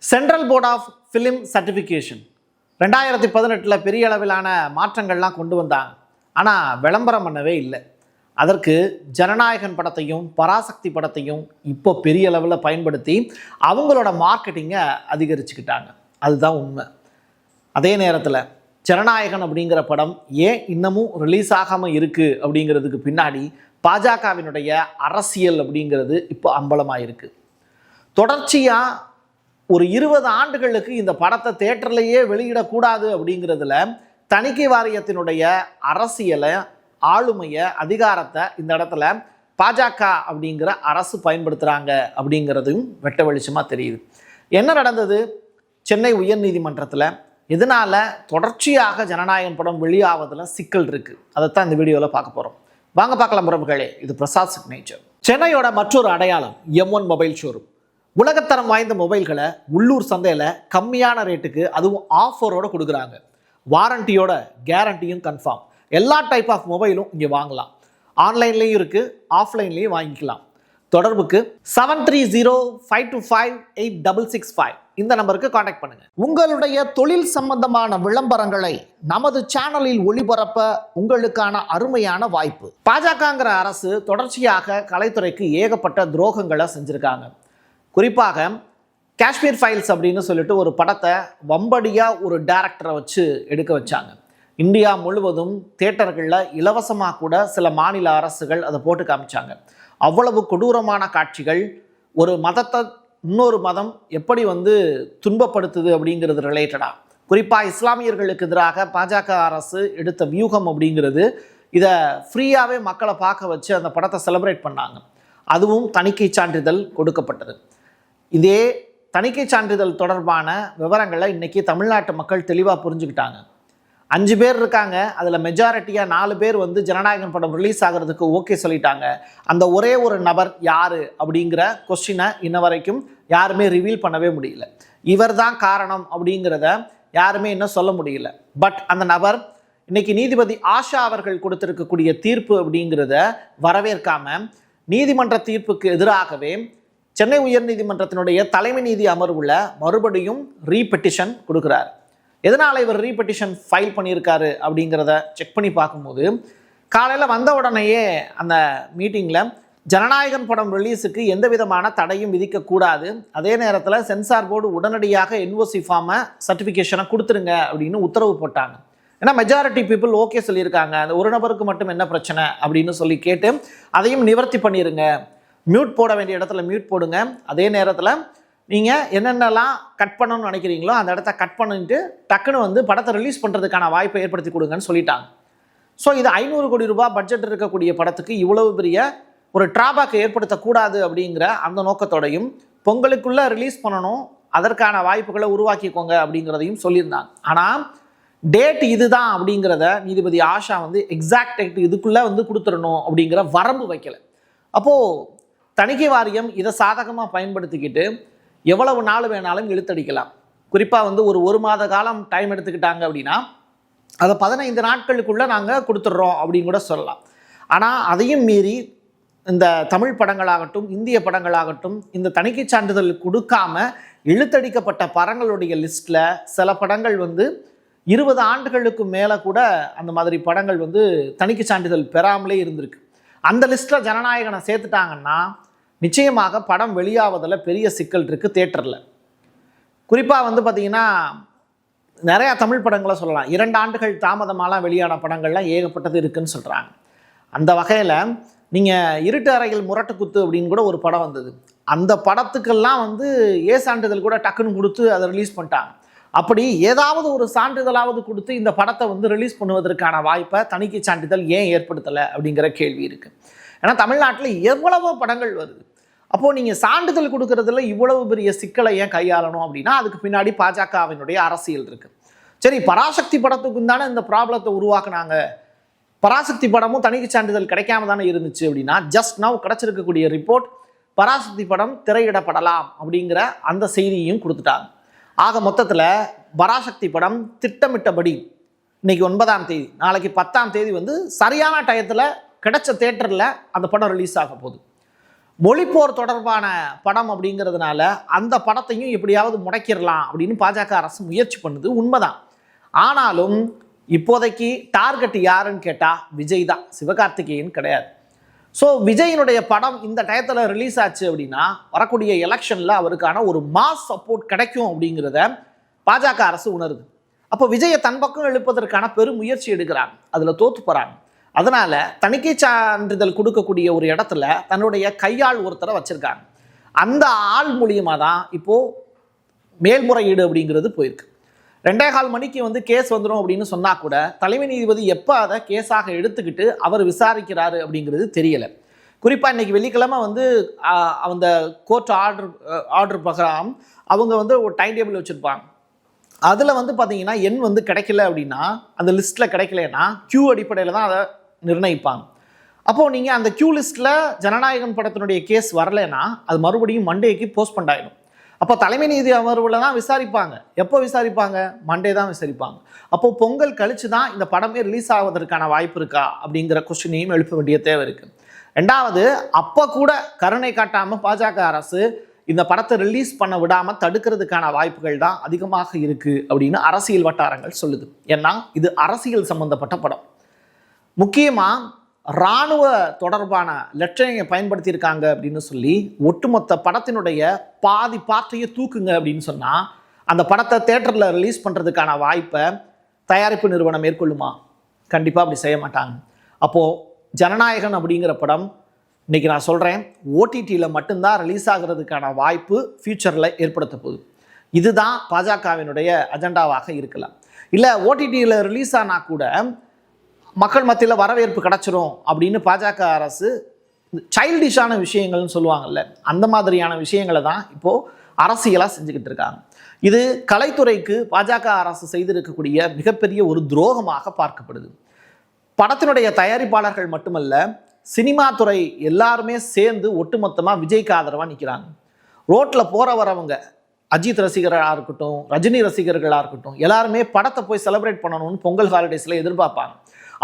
Central board of film certification 2018 பெரிய அளவிலான மாற்றங்கள்லாம் கொண்டு வந்தாங்க. ஆனால் விளம்பரம் பண்ணவே இல்லை. அதற்கு ஜனநாயகன் படத்தையும் பராசக்தி படத்தையும் இப்போ பெரிய அளவில் பயன்படுத்தி அவங்களோட மார்க்கெட்டிங்கை அதிகரிச்சுக்கிட்டாங்க. அதுதான் உண்மை. அதே நேரத்தில் ஜனநாயகன் அப்படிங்கிற படம் ஏன் இன்னமும் ரிலீஸ் ஆகாமல் இருக்குது அப்படிங்கிறதுக்கு பின்னாடி பாஜகவினுடைய அரசியல் அப்படிங்கிறது இப்போ அம்பலமாக இருக்குது. தொடர்ச்சியாக ஒரு 20 ஆண்டுகளுக்கு இந்த படத்தை தேட்டர்லேயே வெளியிடக்கூடாது அப்படிங்கிறதுல தணிக்கை வாரியத்தினுடைய அரசியலை, ஆளுமையை, அதிகாரத்தை இந்த இடத்துல பாஜக அப்படிங்கிற அரசு பயன்படுத்துகிறாங்க அப்படிங்கிறதும் வெட்ட வெளிச்சமாக தெரியுது. என்ன நடந்தது சென்னை உயர்நீதிமன்றத்தில்? இதனால் தொடர்ச்சியாக ஜனநாயகன் படம் வெளியாவதில் சிக்கல் இருக்குது. அதைத்தான் இந்த வீடியோவில் பார்க்க போகிறோம். வாங்க பார்க்கலாம் உறவுகளே. இது பிரசாத் சிக்னேச்சர். சென்னையோட மற்றொரு அடையாளம் M1 மொபைல் ஷோரூம். உலகத்தரம் வாய்ந்த மொபைல்களை உள்ளூர் சந்தையில் கம்மியான ரேட்டுக்கு, அதுவும் ஆஃபரோடு கொடுக்குறாங்க. வாரண்டியோட, கேரண்டியும் கன்ஃபார்ம். எல்லா டைப் ஆஃப் மொபைலும் இங்கே வாங்கலாம். ஆன்லைன்லேயும் இருக்குது, ஆஃப்லைன்லேயும் வாங்கிக்கலாம். தொடர்புக்கு 7305258665 இந்த நம்பருக்கு காண்டாக்ட் பண்ணுங்கள். உங்களுடைய தொழில் சம்பந்தமான விளம்பரங்களை நமது சேனலில் ஒளிபரப்ப உங்களுக்கான அருமையான வாய்ப்பு. பாஜகங்கிற அரசு தொடர்ச்சியாக கலைத்துறைக்கு ஏகப்பட்ட துரோகங்களை செஞ்சுருக்காங்க. குறிப்பாக காஷ்மீர் ஃபைல்ஸ் அப்படின்னு சொல்லிட்டு ஒரு படத்தை வம்படியாக ஒரு டைரக்டரை வச்சு எடுக்க வச்சாங்க. இந்தியா முழுவதும் தியேட்டர்களில் இலவசமாக கூட சில மாநில அரசுகள் அதை போட்டு காமிச்சாங்க. அவ்வளவு கொடூரமான காட்சிகள். ஒரு மதத்தை இன்னொரு மதம் எப்படி துன்பப்படுத்துது அப்படிங்கிறது ரிலேட்டடாக, குறிப்பாக இஸ்லாமியர்களுக்கு எதிராக பாஜக அரசு எடுத்த வியூகம் அப்படிங்கிறது, இதை ஃப்ரீயாகவே மக்களை பார்க்க வச்சு அந்த படத்தை செலிப்ரேட் பண்ணாங்க. அதுவும் தணிக்கை சான்றிதழ் கொடுக்கப்பட்டது. இதே தணிக்கை சான்றிதழ் தொடர்பான விவரங்களை இன்றைக்கி தமிழ்நாட்டு மக்கள் தெளிவாக புரிஞ்சுக்கிட்டாங்க. 5 பேர் இருக்காங்க, அதில் மெஜாரிட்டியாக 4 பேர் ஜனநாயகன் படம் ரிலீஸ் ஆகிறதுக்கு ஓகே சொல்லிட்டாங்க. அந்த ஒரே ஒரு நபர் யார் அப்படிங்கிற கொஸ்டினை இன்ன வரைக்கும் யாருமே ரிவீல் பண்ணவே முடியல. இவர் தான் காரணம் அப்படிங்கிறத யாருமே இன்னும் சொல்ல முடியல. பட் அந்த நபர் இன்னைக்கு நீதிபதி ஆஷா அவர்கள் கொடுத்திருக்கக்கூடிய தீர்ப்பு அப்படிங்கிறத வரவேற்காம நீதிமன்ற தீர்ப்புக்கு எதிராகவே சென்னை உயர்நீதிமன்றத்தினுடைய தலைமை நீதி அமர்வுல மறுபடியும் ரீபெட்டிஷன் கொடுக்குறார். எதனால் இவர் ரீபெட்டிஷன் ஃபைல் பண்ணியிருக்காரு அப்படிங்கிறத செக் பண்ணி பார்க்கும்போது, காலையில் வந்த உடனேயே அந்த மீட்டிங்கில் ஜனநாயகன் படம் ரிலீஸுக்கு எந்த விதமான தடையும் விதிக்கக்கூடாது, அதே நேரத்தில் சென்சார் போர்டு உடனடியாக NOC ஃபார்மை சர்டிஃபிகேஷனை கொடுத்துருங்க அப்படின்னு உத்தரவு போட்டாங்க. ஏன்னா மெஜாரிட்டி பீப்புள் ஓகே சொல்லியிருக்காங்க, அந்த ஒரு நபருக்கு மட்டும் என்ன பிரச்சனை அப்படின்னு சொல்லி கேட்டு அதையும் நிவர்த்தி பண்ணிடுங்க. மியூட் போட வேண்டிய இடத்துல மியூட் போடுங்க. அதே நேரத்தில் நீங்கள் என்னென்னலாம் கட் பண்ணணும்னு நினைக்கிறீங்களோ அந்த இடத்த கட் பண்ணிட்டு டக்குன்னு படத்தை ரிலீஸ் பண்ணுறதுக்கான வாய்ப்பை ஏற்படுத்தி கொடுங்கன்னு சொல்லிட்டாங்க. ஸோ இது 500 கோடி ரூபாய் பட்ஜெட் இருக்கக்கூடிய படத்துக்கு இவ்வளவு பெரிய ஒரு ட்ராபேக்கை ஏற்படுத்தக்கூடாது அப்படிங்கிற அந்த நோக்கத்தோடையும், பொங்கலுக்குள்ளே ரிலீஸ் பண்ணணும், அதற்கான வாய்ப்புகளை உருவாக்கிக்கோங்க அப்படிங்கிறதையும் சொல்லியிருந்தாங்க. ஆனால் டேட் இதுதான் அப்படிங்கிறத நீதிபதி ஆஷா எக்ஸாக்ட் டேட் இதுக்குள்ளே கொடுத்துடணும் அப்படிங்கிற வரம்பு வைக்கலை. அப்போது தணிக்கை வாரியம் இதை சாதகமாக பயன்படுத்திக்கிட்டு எவ்வளவு நாள் வேணாலும் இழுத்தடிக்கலாம். குறிப்பாக ஒரு மாத காலம் டைம் எடுத்துக்கிட்டாங்க அப்படின்னா அதை 15 நாட்களுக்குள்ளே நாங்கள் கொடுத்துட்றோம் அப்படின்னு கூட சொல்லலாம். ஆனால் அதையும் மீறி இந்த தமிழ் படங்களாகட்டும், இந்திய படங்களாகட்டும், இந்த தணிக்கை சான்றிதழ் கொடுக்காம இழுத்தடிக்கப்பட்ட படங்களுடைய லிஸ்ட்டில் சில படங்கள் 20 ஆண்டுகளுக்கு மேலே கூட அந்த மாதிரி படங்கள் தணிக்கை சான்றிதழ் பெறாமலே இருந்திருக்கு. அந்த லிஸ்ட்டில் ஜனநாயகனை சேர்த்துட்டாங்கன்னா நிச்சயமாக படம் வெளியாவதில் பெரிய சிக்கல் இருக்குது தியேட்டரில். குறிப்பாக பார்த்திங்கன்னா நிறையா தமிழ் படங்களை சொல்லலாம். 2 ஆண்டுகள் தாமதமாலாம் வெளியான படங்கள்லாம் ஏகப்பட்டது இருக்குதுன்னு சொல்கிறாங்க. அந்த வகையில் நீங்கள் இருட்டு அறையில் முரட்டு குத்து அப்படின்னு கூட ஒரு படம் வந்தது. அந்த படத்துக்கெல்லாம் ஏ சான்றிதழ் கூட டக்குன்னு கொடுத்து அதை ரிலீஸ் பண்ணிட்டாங்க. அப்படி ஏதாவது ஒரு சான்றிதழாவது கொடுத்து இந்த படத்தை ரிலீஸ் பண்ணுவதற்கான வாய்ப்பை தணிக்கை சான்றிதழ் ஏன் ஏற்படுத்தலை அப்படிங்கிற கேள்வி இருக்குது. ஏன்னா தமிழ்நாட்டில் எவ்வளவோ படங்கள் வருது. அப்போது நீங்கள் சான்றிதழ் கொடுக்கறதுல இவ்வளவு பெரிய சிக்கலை ஏன் கையாளணும் அப்படின்னா அதுக்கு பின்னாடி பாஜகவினுடைய அரசியல் இருக்குது. சரி, பராசக்தி படத்துக்கும் தானே இந்த ப்ராப்ளத்தை உருவாக்குனாங்க. பராசக்தி படமும் தணிக்கை சான்றிதழ் கிடைக்காம தானே இருந்துச்சு அப்படின்னா ஜஸ்ட் நவ் கிடச்சிருக்கக்கூடிய ரிப்போர்ட் பராசக்தி படம் திரையிடப்படலாம் அப்படிங்கிற அந்த செய்தியையும் கொடுத்துட்டாங்க. ஆக மொத்தத்தில் பராசக்தி படம் திட்டமிட்டபடி இன்னைக்கு 9ஆம் தேதி, நாளைக்கு 10ஆம் தேதி சரியான டயத்தில் கிடைச்ச தேட்டரில் அந்த படம் ரிலீஸ் ஆக போகுது. மொழிப்போர் தொடர்பான படம் அப்படிங்கிறதுனால அந்த படத்தையும் எப்படியாவது முடக்கிடலாம் அப்படின்னு பாஜக அரசு முயற்சி பண்ணுது, உண்மைதான். ஆனாலும் இப்போதைக்கு டார்கெட் யாருன்னு கேட்டால் விஜய் தான், சிவகார்த்திகேயன் கிடையாது. ஸோ விஜயினுடைய படம் இந்த டயத்தில் ரிலீஸ் ஆச்சு அப்படின்னா வரக்கூடிய எலெக்ஷனில் அவருக்கான ஒரு மாஸ் சப்போர்ட் கிடைக்கும் அப்படிங்கிறத பாஜக அரசு உணருது. அப்போ விஜயை தன் பக்கம் எழுப்பதற்கான பெரும் முயற்சி எடுக்கிறாங்க, அதில் தோற்று போகிறாங்க. அதனால் தணிக்கை சான்றிதழ் கொடுக்கக்கூடிய ஒரு இடத்துல தன்னுடைய கையாள் ஒருத்தரை வச்சுருக்காங்க. அந்த ஆள் மூலியமாக தான் இப்போது மேல்முறையீடு அப்படிங்கிறது போயிருக்கு. 2.25 மணிக்கு கேஸ் வந்துடும் அப்படின்னு சொன்னால் கூட தலைமை நீதிபதி எப்போ அதை கேஸாக எடுத்துக்கிட்டு அவர் விசாரிக்கிறாரு அப்படிங்கிறது தெரியலை. குறிப்பாக இன்றைக்கி வெள்ளிக்கிழமை அந்த கோர்ட் ஆர்டர் பிரகாரம் அவங்க ஒரு டைம் டேபிள் வச்சுருப்பாங்க. அதில் பார்த்தீங்கன்னா எண் கிடைக்கல அப்படின்னா, அந்த லிஸ்ட்டில் கிடைக்கலன்னா கியூ அடிப்படையில் தான் அதை நிர்ணயிப்பாங்க. அப்போது நீங்கள் அந்த கியூ லிஸ்ட்டில் ஜனநாயகன் படத்தினுடைய கேஸ் வரலைன்னா அது மறுபடியும் மண்டேக்கு போஸ்ட்பண்ட் ஆகிடும். அப்போ தலைமை நீதி அமர்வில் தான் விசாரிப்பாங்க. எப்போ விசாரிப்பாங்க? மண்டே தான் விசாரிப்பாங்க. அப்போது பொங்கல் கழித்து தான் இந்த படமே ரிலீஸ் ஆவதற்கான வாய்ப்பு இருக்கா அப்படிங்கிற கொஸ்டினையும் எழுப்ப வேண்டிய தேவை இருக்குது. ரெண்டாவது, அப்போ கூட கருணை காட்டாமல் பாஜக அரசு இந்த படத்தை ரிலீஸ் பண்ண விடாமல் தடுக்கிறதுக்கான வாய்ப்புகள் தான் அதிகமாக இருக்குது அப்படின்னு அரசியல் வட்டாரங்கள் சொல்லுது. ஏன்னா இது அரசியல் சம்பந்தப்பட்ட படம். முக்கியமாக இராணுவ தொடர்பான லட்சணையை பயன்படுத்தியிருக்காங்க அப்படின்னு சொல்லி ஒட்டுமொத்த படத்தினுடைய பாதி பார்ட்டையே தூக்குங்க அப்படின்னு சொன்னால் அந்த படத்தை தேட்டரில் ரிலீஸ் பண்ணுறதுக்கான வாய்ப்பை தயாரிப்பு நிறுவனம் மேற்கொள்ளுமா? கண்டிப்பாக அப்படி செய்ய மாட்டாங்க. அப்போது ஜனநாயகன் அப்படிங்கிற படம் இன்றைக்கி நான் சொல்கிறேன், ஓடிடியில் மட்டும்தான் ரிலீஸ் ஆகிறதுக்கான வாய்ப்பு ஃப்யூச்சரில் ஏற்படுத்த போகுது. இதுதான் பாஜகவினுடைய அஜெண்டாவாக இருக்கலாம். இல்லை ஓடிடியில் ரிலீஸ் ஆனால் கூட மக்கள் மத்தியில் வரவேற்பு கிடச்சிரும் அப்படின்னு பாஜக அரசு சைல்டிஷான விஷயங்கள்னு சொல்லுவாங்கல்ல, அந்த மாதிரியான விஷயங்களை தான் இப்போது அரசியலாக செஞ்சுக்கிட்டு இருக்காங்க. இது கலைத்துறைக்கு பாஜக அரசு செய்திருக்கக்கூடிய மிகப்பெரிய ஒரு துரோகமாக பார்க்கப்படுது. படத்தினுடைய தயாரிப்பாளர்கள் மட்டுமல்ல, சினிமா துறை எல்லாருமே சேர்ந்து ஒட்டுமொத்தமாக விஜய்க்கு ஆதரவாக நிற்கிறாங்க. ரோட்டில் போகிற வரவங்க, அஜித் ரசிகர்களாக இருக்கட்டும், ரஜினி ரசிகர்களாக இருக்கட்டும், எல்லாருமே படத்தை போய் செலிப்ரேட் பண்ணணும்னு பொங்கல் ஹாலிடேஸில் எதிர்பார்ப்பாங்க.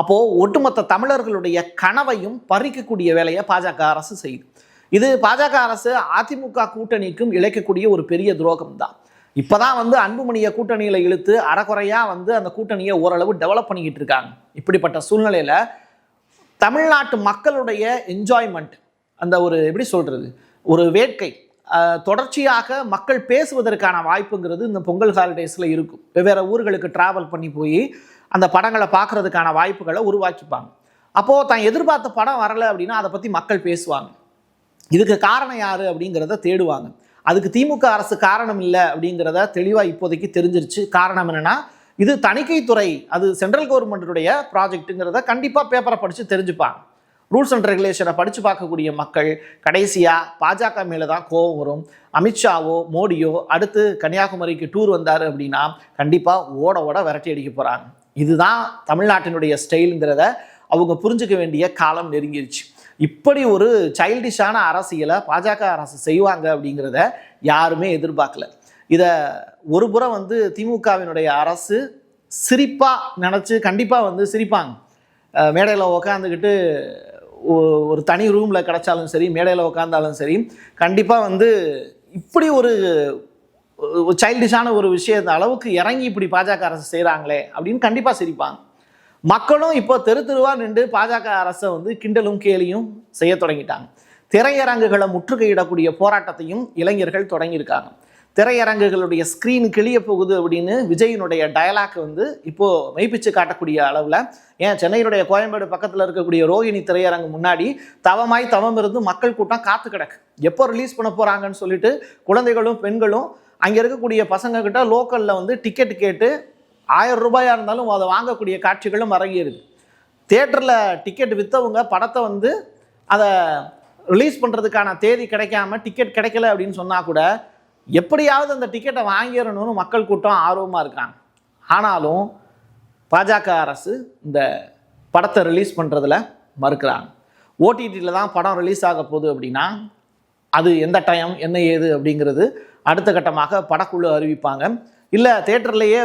அப்போது ஒட்டுமொத்த தமிழர்களுடைய கனவையும் பறிக்கக்கூடிய வேலையை பாஜக அரசு செய்யுது. இது பாஜக அரசு அதிமுக கூட்டணிக்கும் இழைக்கக்கூடிய ஒரு பெரிய துரோகம் தான். இப்போ தான் அன்புமணியை கூட்டணியில் இழுத்து அறக்குறையாக அந்த கூட்டணியை ஓரளவு டெவலப் பண்ணிக்கிட்டு இருக்காங்க. இப்படிப்பட்ட சூழ்நிலையில் தமிழ்நாட்டு மக்களுடைய என்ஜாய்மெண்ட், அந்த எப்படி சொல்கிறது, ஒரு வேட்கை தொடர்ச்சியாக மக்கள் பேசுவதற்கான வாய்ப்புங்கிறது இந்த பொங்கல் ஹாலிடேஸில் இருக்கும். வெவ்வேறு ஊர்களுக்கு ட்ராவல் பண்ணி போய் அந்த படங்களை பார்க்குறதுக்கான வாய்ப்புகளை உருவாக்கிப்பாங்க. அப்போது தான் எதிர்பார்த்த படம் வரலை அப்படின்னா அதை பற்றி மக்கள் பேசுவாங்க. இதுக்கு காரணம் யார் அப்படிங்கிறத தேடுவாங்க. அதுக்கு திமுக அரசு காரணம் இல்லை அப்படிங்கிறத தெளிவாக இப்போதைக்கு தெரிஞ்சிருச்சு. காரணம் என்னென்னா, இது தணிக்கைத்துறை, அது சென்ட்ரல் கவர்மெண்ட்டுடைய ப்ராஜெக்ட்டுங்கிறத கண்டிப்பாக பேப்பரை படித்து தெரிஞ்சுப்பாங்க. ரூல்ஸ் அண்ட் ரெகுலேஷனை படித்து பார்க்கக்கூடிய மக்கள் கடைசியாக பாஜக மேலே தான் கோபம் வரும். அமித்ஷாவோ மோடியோ அடுத்து கன்னியாகுமரிக்கு டூர் வந்தார் அப்படின்னா கண்டிப்பாக ஓட ஓட விரட்டி அடிக்க போகிறாங்க. இதுதான் தமிழ்நாட்டினுடைய ஸ்டைலுங்கிறத அவங்க புரிஞ்சுக்க வேண்டிய காலம் நெருங்கிருச்சு. இப்படி ஒரு சைல்டிஷான அரசியலை பாஜக அரசு செய்வாங்க அப்படிங்கிறத யாருமே எதிர்பார்க்கல. இதை ஒரு புறம் திமுகவினுடைய அரசு சிரிப்பாக நினச்சி கண்டிப்பாக சிரிப்பாங்க. மேடையில் உக்காந்துக்கிட்டு ஒரு தனி ரூமில் கிடச்சாலும் சரி, மேடையில் உட்காந்தாலும் சரி, கண்டிப்பாக இப்படி ஒரு சைல்டிஷான ஒரு விஷயத்த அளவுக்கு இறங்கி இப்படி பாஜக அரசு செய்கிறாங்களே அப்படின்னு கண்டிப்பாக சிரிப்பாங்க. மக்களும் இப்போ தெரு தெருவாக நின்று பாஜக அரசை கிண்டலும் கேலியும் செய்ய தொடங்கிட்டாங்க. திரையரங்குகளை முற்றுகையிடக்கூடிய போராட்டத்தையும் இளைஞர்கள் தொடங்கியிருக்காங்க. திரையரங்குகளுடைய ஸ்க்ரீன் கிளிய போகுது அப்படின்னு விஜயினுடைய டயலாக் இப்போது மெய்ப்பிச்சு காட்டக்கூடிய அளவில், ஏன் சென்னையினுடைய கோயம்பேடு பக்கத்தில் இருக்கக்கூடிய ரோஹிணி திரையரங்கு முன்னாடி தவம் இருந்து மக்கள் கூட்டம் காத்து கிடக்கு. எப்போ ரிலீஸ் பண்ண போகிறாங்கன்னு சொல்லிட்டு குழந்தைகளும் பெண்களும் அங்கே இருக்கக்கூடிய பசங்கக்கிட்ட லோக்கலில் டிக்கெட் கேட்டு 1000 ரூபாயாக இருந்தாலும் அதை வாங்கக்கூடிய காட்சிகளும் அரங்கேறுது. தியேட்டரில் டிக்கெட் விற்றவங்க படத்தை அதை ரிலீஸ் பண்ணுறதுக்கான தேதி கிடைக்காம டிக்கெட் கிடைக்கல அப்படின்னு சொன்னால் கூட எப்படியாவது அந்த டிக்கெட்டை வாங்கிடணும்னு மக்கள் கூட்டம் ஆர்வமாக இருக்காங்க. ஆனாலும் பாஜக அரசு இந்த படத்தை ரிலீஸ் பண்ணுறதுல மறுக்கிறாங்க. ஓடிடியில் தான் படம் ரிலீஸ் ஆக போகுது அப்படின்னா அது எந்த டைம் என்ன ஏது அப்படிங்கிறது அடுத்த கட்டமாக படக்குழு அறிவிப்பாங்க. இல்லை தேட்டர்லேயே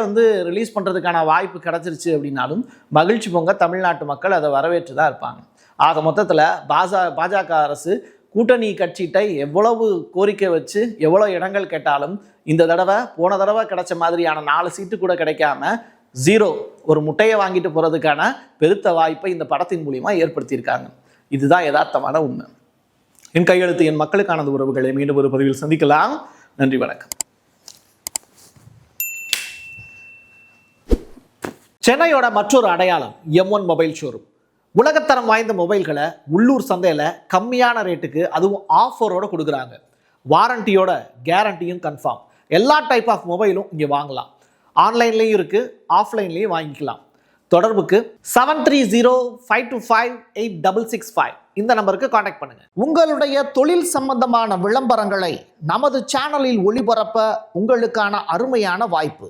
ரிலீஸ் பண்ணுறதுக்கான வாய்ப்பு கிடச்சிருச்சு அப்படின்னாலும் மகிழ்ச்சி பொங்க தமிழ்நாட்டு மக்கள் அதை வரவேற்று தான் இருப்பாங்க. ஆக மொத்தத்தில் பாஜக அரசு கூட்டணி கட்சிகிட்ட எவ்வளவு கோரிக்கை வச்சு எவ்வளோ இடங்கள் கேட்டாலும் இந்த தடவை போன தடவை கிடைச்ச மாதிரியான 4 சீட்டு கூட கிடைக்காம 0 ஒரு முட்டையை வாங்கிட்டு போகிறதுக்கான பெருத்த வாய்ப்பை இந்த படத்தின் மூலிமா ஏற்படுத்தியிருக்காங்க. இதுதான் யதார்த்தமான உண்மை. என் கையெழுத்து என் மக்களுக்கானது உறவுகளை மீண்டும் ஒரு பதிவில் சந்திக்கலாம். நன்றி, வணக்கம். சென்னையோட மற்றொரு அடையாளம் M1 மொபைல் ஷோரூம். உலகத்தரம் வாய்ந்த மொபைல்களை உள்ளூர் சந்தையில் கம்மியான ரேட்டுக்கு அதுவும் ஆஃபரோடு கொடுக்குறாங்க. வாரண்டியோட கேரண்டியும் கன்ஃபார்ம். எல்லா டைப் ஆஃப் மொபைலும் இங்கே வாங்கலாம். ஆன்லைன்லேயும் இருக்குது, ஆஃப்லைன்லேயும் வாங்கிக்கலாம். தொடர்புக்கு 7305258665 இந்த நம்பருக்கு காண்டாக்ட் பண்ணுங்க. உங்களுடைய தொழில் சம்பந்தமான விளம்பரங்களை நமது சேனலில் ஒளிபரப்ப உங்களுக்கான அருமையான வாய்ப்பு.